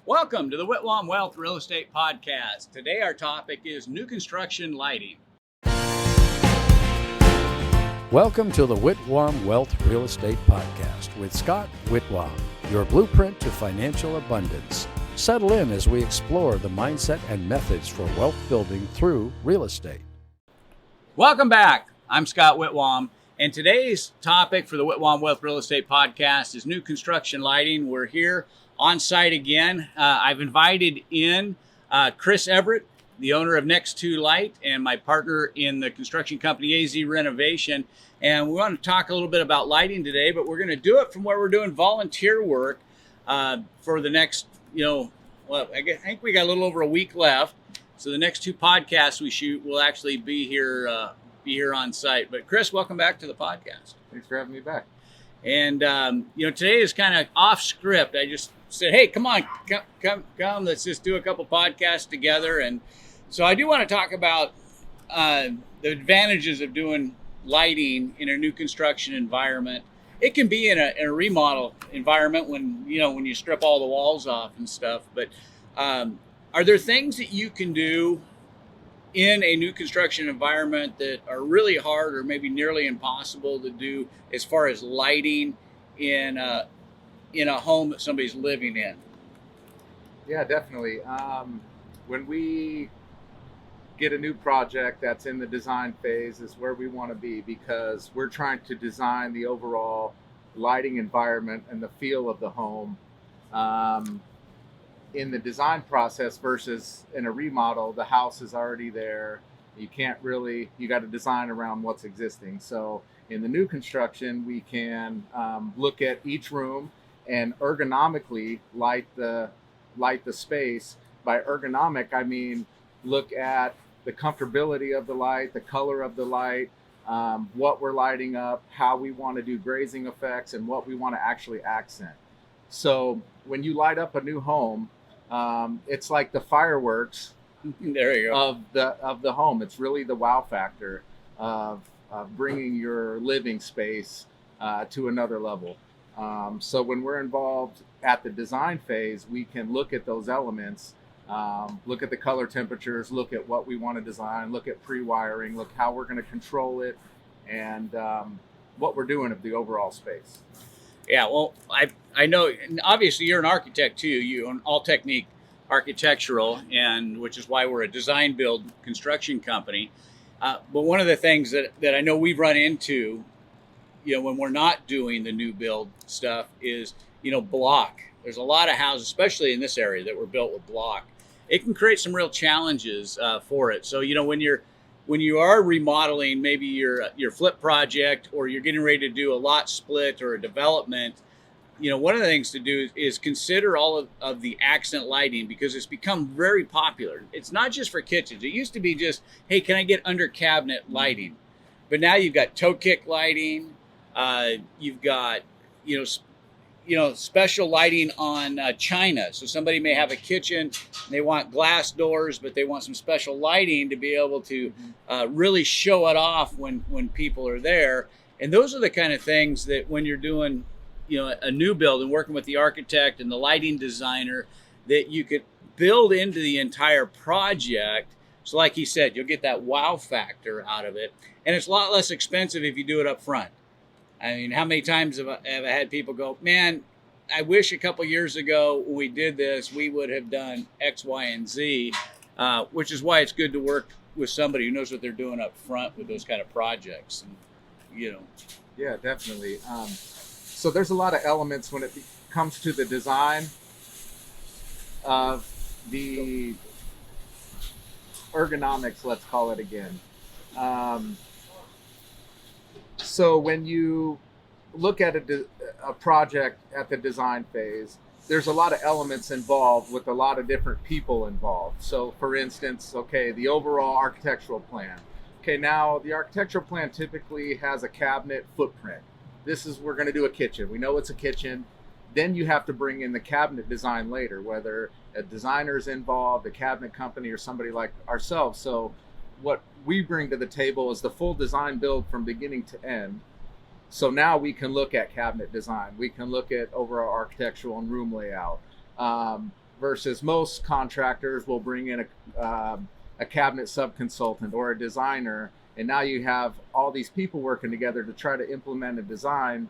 Welcome to the Whitwam Wealth Real Estate Podcast. Today our topic is new construction lighting. Welcome to the Whitwam Wealth Real Estate Podcast with Scott Whitwam, your blueprint to financial abundance. Settle in as we explore the mindset and methods for wealth building through real estate. Welcome back. I'm Scott Whitwam, and today's topic for the Whitwam Wealth Real Estate Podcast is new construction lighting. We're here on site again. I've invited in Chris Everett, the owner of Next 2 Light, and my partner in the construction company AZ Renovation. And we want to talk a little bit about lighting today, but we're going to do it from where we're doing volunteer work for the next, I think we got a little over a week left. So the next two podcasts we shoot will actually be here on site. But Chris, welcome back to the podcast. Thanks for having me back. And today is kind of off script. I just said, hey, come on, come, let's just do a couple podcasts together. And so I do want to talk about the advantages of doing lighting in a new construction environment. It can be in a remodel environment when you strip all the walls off and stuff. But are there things that you can do in a new construction environment that are really hard or maybe nearly impossible to do as far as lighting in a home that somebody's living in? Yeah, definitely. When we get a new project that's in the design phase is where we want to be, because we're trying to design the overall lighting environment and the feel of the home in the design process versus in a remodel. The house is already there. You got to design around what's existing. So in the new construction, we can look at each room and ergonomically light the space. By ergonomic, I mean look at the comfortability of the light, the color of the light, what we're lighting up, how we want to do grazing effects, and what we want to actually accent. So when you light up a new home, it's like the fireworks there you go. of the home. It's really the wow factor of bringing your living space to another level. So when we're involved at the design phase, we can look at those elements, look at the color temperatures, look at what we want to design, look at pre-wiring, look how we're going to control it, and what we're doing of the overall space. Yeah, well, I know, and obviously you're an architect too. You own All Technique Architectural, and which is why we're a design build construction company. But one of the things that I know we've run into, when we're not doing the new build stuff is, block. There's a lot of houses, especially in this area, that were built with block. It can create some real challenges for it. So, when you are remodeling maybe your flip project, or you're getting ready to do a lot split or a development, one of the things to do is consider all of the accent lighting, because it's become very popular. It's not just for kitchens. It used to be just, hey, can I get under cabinet lighting? But now you've got toe kick lighting. You've got, special lighting on china. So somebody may have a kitchen, they want glass doors, but they want some special lighting to be able to really show it off when people are there. And those are the kind of things that when you're doing, a new build and working with the architect and the lighting designer, that you could build into the entire project. So like he said, you'll get that wow factor out of it. And it's a lot less expensive if you do it up front. I mean, how many times have I had people go, man, I wish a couple years ago when we did this, we would have done X, Y, and Z, which is why it's good to work with somebody who knows what they're doing up front with those kind of projects. And, Yeah, definitely. So there's a lot of elements when it comes to the design of the ergonomics, let's call it again. So when you look at a project at the design phase, there's a lot of elements involved with a lot of different people involved. So for instance, the overall architectural plan. Now the architectural plan typically has a cabinet footprint. We're going to do a kitchen. We know it's a kitchen. Then you have to bring in the cabinet design later, whether a designer is involved, a cabinet company, or somebody like ourselves. So what we bring to the table is the full design build from beginning to end. So now we can look at cabinet design. We can look at overall architectural and room layout. versus most contractors will bring in a cabinet subconsultant or a designer, and now you have all these people working together to try to implement a design,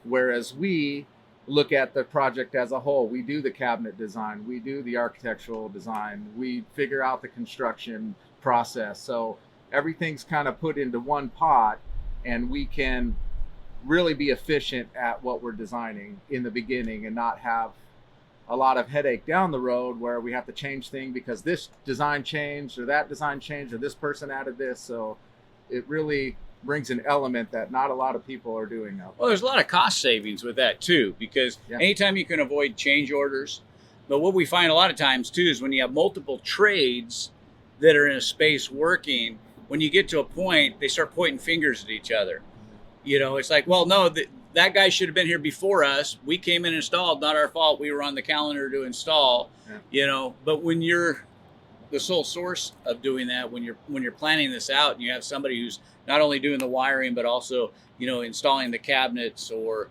whereas we look at the project as a whole. We do the cabinet design, we do the architectural design, we figure out the construction process. So everything's kind of put into one pot, and we can really be efficient at what we're designing in the beginning and not have a lot of headache down the road where we have to change things because this design changed or that design changed or this person added this. So it really brings an element that not a lot of people are doing now. Well, there's a lot of cost savings with that too, because anytime you can avoid change orders, but what we find a lot of times too is when you have multiple trades that are in a space working, when you get to a point, they start pointing fingers at each other. You know, it's like, well, no, that guy should have been here before us. We came in and installed, not our fault. We were on the calendar to install, you know, but when you're the sole source of doing that, when you're planning this out and you have somebody who's not only doing the wiring, but also, you know, installing the cabinets or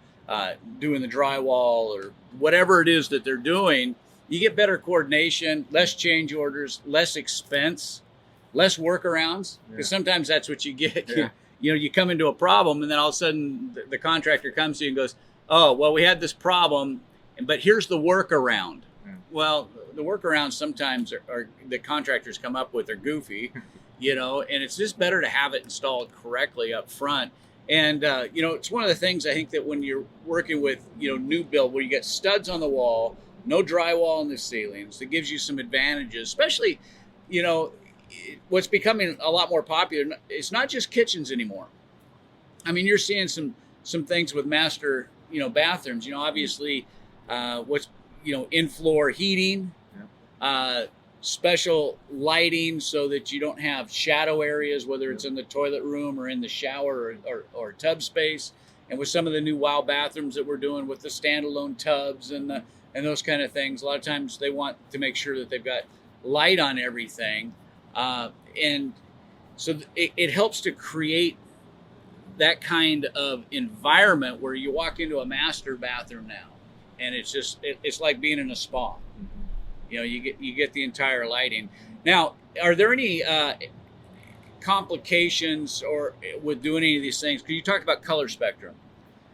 doing the drywall or whatever it is that they're doing, you get better coordination, less change orders, less expense, less workarounds. Because sometimes that's what you get. You know, you come into a problem and then all of a sudden the contractor comes to you and goes, oh, well, we had this problem, but here's the workaround. Well, the workarounds sometimes are the contractors come up with are goofy, you know, and it's just better to have it installed correctly up front. And, you know, it's one of the things I think that when you're working with, you know, new build where you get studs on the wall, no drywall in the ceilings, that gives you some advantages, especially, you know, what's becoming a lot more popular. It's not just kitchens anymore. I mean, you're seeing some things with master, you know, bathrooms, you know, obviously what's, you know, in-floor heating, special lighting so that you don't have shadow areas, whether it's in the toilet room or in the shower or tub space. And with some of the new wow bathrooms that we're doing with the standalone tubs and those kind of things, a lot of times they want to make sure that they've got light on everything. And so it helps to create that kind of environment where you walk into a master bathroom now and it's just, it's like being in a spa. You know, you get the entire lighting. Now, are there any complications or with doing any of these things? Because you talked about color spectrum.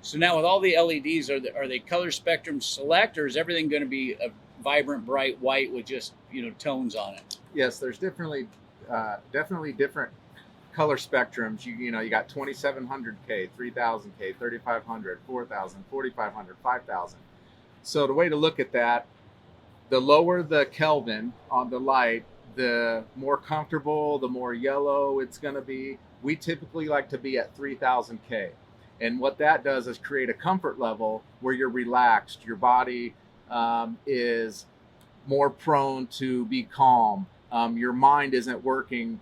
So now with all the LEDs, are they color spectrum select, or is everything going to be a vibrant, bright white with just, you know, tones on it? Yes, there's definitely different color spectrums. You know, you got 2700K, 3000K, 3500, 4000, 4500, 5000. So the way to look at that, the lower the Kelvin on the light, the more comfortable, the more yellow it's going to be. We typically like to be at 3000K. And what that does is create a comfort level where you're relaxed. Your body is more prone to be calm. Your mind isn't working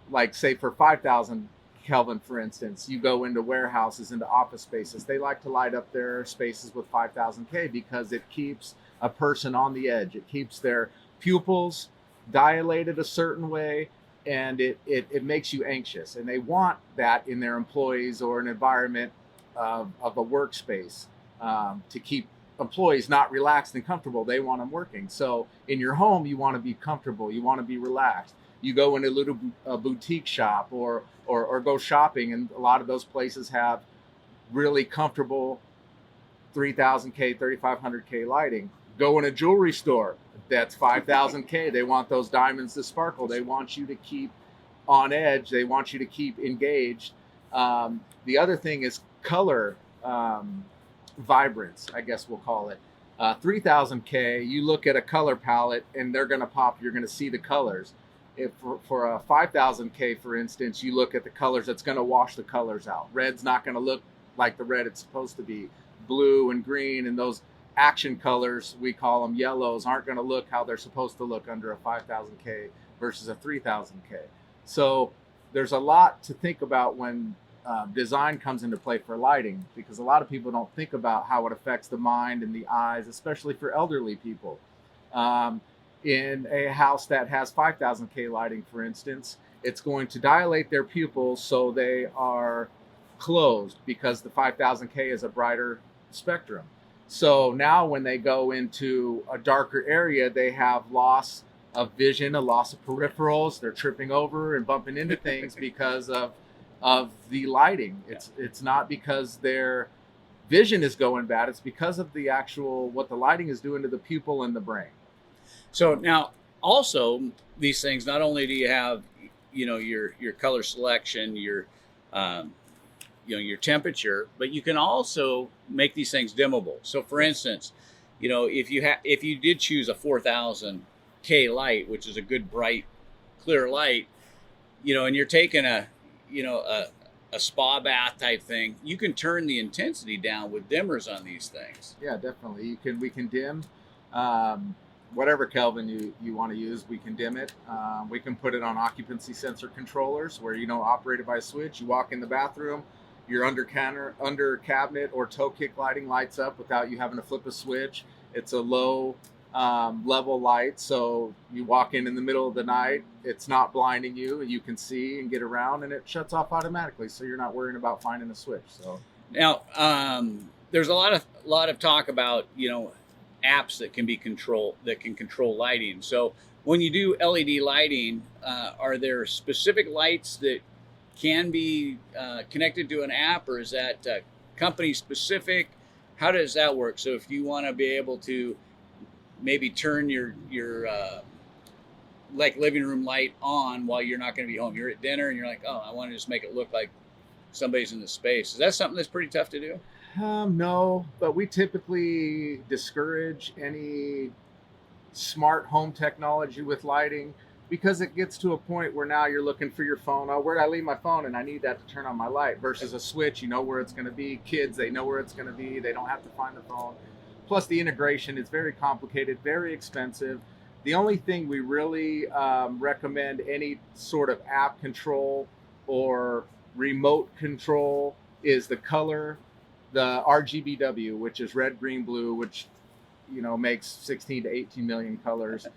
like, say, for 5,000 Kelvin, for instance. You go into warehouses, into office spaces. They like to light up their spaces with 5,000K because it keeps a person on the edge. It keeps their pupils dilated a certain way, and it makes you anxious. And they want that in their employees or an environment of a workspace to keep employees not relaxed and comfortable. They want them working. So in your home, you want to be comfortable. You want to be relaxed. You go into a little boutique shop or go shopping, and a lot of those places have really comfortable 3,000K, 3,500K lighting. Go in a jewelry store, that's 5,000K. They want those diamonds to sparkle. They want you to keep on edge. They want you to keep engaged. The other thing is color vibrance, I guess we'll call it. 3,000K, you look at a color palette and they're going to pop. You're going to see the colors. If for a 5,000K, for instance, you look at the colors, it's going to wash the colors out. Red's not going to look like the red it's supposed to be. Blue and green and those action colors, we call them yellows, aren't going to look how they're supposed to look under a 5,000K versus a 3,000K. So there's a lot to think about when design comes into play for lighting, because a lot of people don't think about how it affects the mind and the eyes, especially for elderly people. In a house that has 5,000K lighting, for instance, it's going to dilate their pupils so they are closed because the 5,000K is a brighter spectrum. So now when they go into a darker area, they have loss of vision, a loss of peripherals. They're tripping over and bumping into things because of the lighting. It's not because their vision is going bad. It's because of the actual what the lighting is doing to the pupil and the brain. So now, also, these things, not only do you have, your color selection, your temperature, but you can also make these things dimmable. So, for instance, if you did choose a 4000 K light, which is a good bright, clear light, and you're taking a spa bath type thing, you can turn the intensity down with dimmers on these things. Yeah, definitely. We can dim whatever Kelvin you want to use. We can dim it. We can put it on occupancy sensor controllers where operated by a switch. You walk in the bathroom, your under cabinet or toe kick lighting lights up without you having to flip a switch. It's a low level light, so you walk in the middle of the night, it's not blinding you, and you can see and get around, and it shuts off automatically, so you're not worrying about finding a switch. So now there's a lot of talk about apps that can control lighting. So when you do LED lighting, are there specific lights that can be connected to an app, or is that company specific? How does that work? So if you want to be able to maybe turn your like living room light on while you're not going to be home, you're at dinner and you're like, oh, I want to just make it look like somebody's in the space. Is that something that's pretty tough to do? No, but we typically discourage any smart home technology with lighting because it gets to a point where now you're looking for your phone. Oh, where did I leave my phone? And I need that to turn on my light versus a switch. You know where it's going to be. Kids, they know where it's going to be. They don't have to find the phone. Plus the integration is very complicated, very expensive. The only thing we really recommend any sort of app control or remote control is the color, the RGBW, which is red, green, blue, which makes 16 to 18 million colors.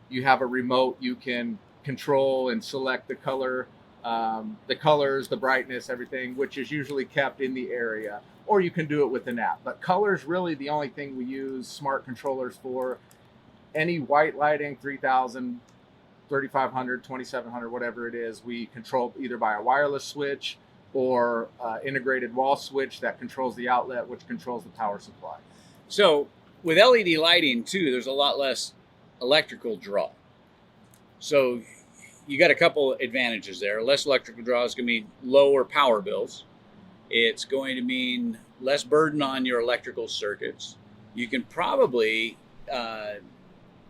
You have a remote, you can control and select the color, the colors, the brightness, everything, which is usually kept in the area, or you can do it with an app. But color is really the only thing we use smart controllers for. Any white lighting, 3000, 3500, 2700, whatever it is, we control either by a wireless switch or integrated wall switch that controls the outlet, which controls the power supply. So with LED lighting too, there's a lot less electrical draw. So you got a couple advantages there. Less electrical draw is going to mean lower power bills. It's going to mean less burden on your electrical circuits. You can probably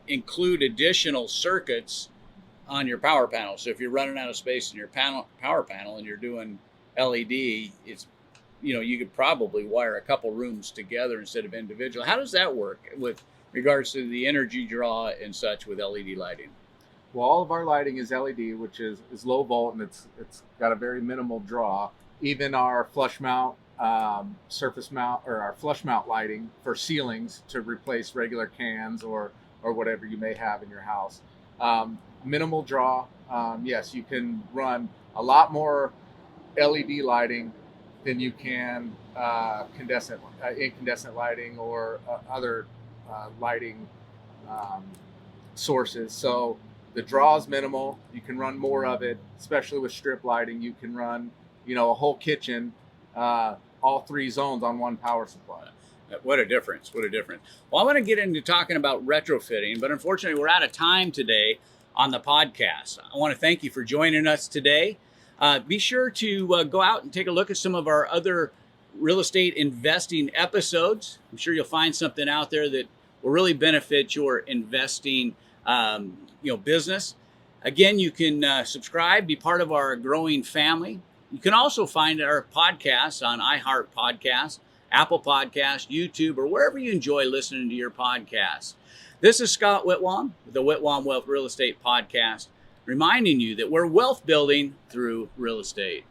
include additional circuits on your power panel. So if you're running out of space in your power panel and you're doing LED, it's you could probably wire a couple rooms together instead of individual. How does that work with regards to the energy draw and such with LED lighting? Well, all of our lighting is LED, which is low volt, and it's got a very minimal draw. Even our flush mount, surface mount, or our flush mount lighting for ceilings to replace regular cans or whatever you may have in your house. Minimal draw. Yes, you can run a lot more LED lighting than you can incandescent lighting or other lighting sources. So the draw is minimal. You can run more of it, especially with strip lighting. You can run, a whole kitchen, all three zones on one power supply. What a difference. What a difference. Well, I want to get into talking about retrofitting, but unfortunately we're out of time today on the podcast. I want to thank you for joining us today. Be sure to go out and take a look at some of our other real estate investing episodes. I'm sure you'll find something out there that will really benefit your investing business. Again, you can subscribe, be part of our growing family. You can also find our podcasts on iHeart Podcasts, Apple Podcasts, YouTube, or wherever you enjoy listening to your podcasts. This is Scott Whitwam with the Whitwam Wealth Real Estate Podcast, reminding you that we're wealth building through real estate.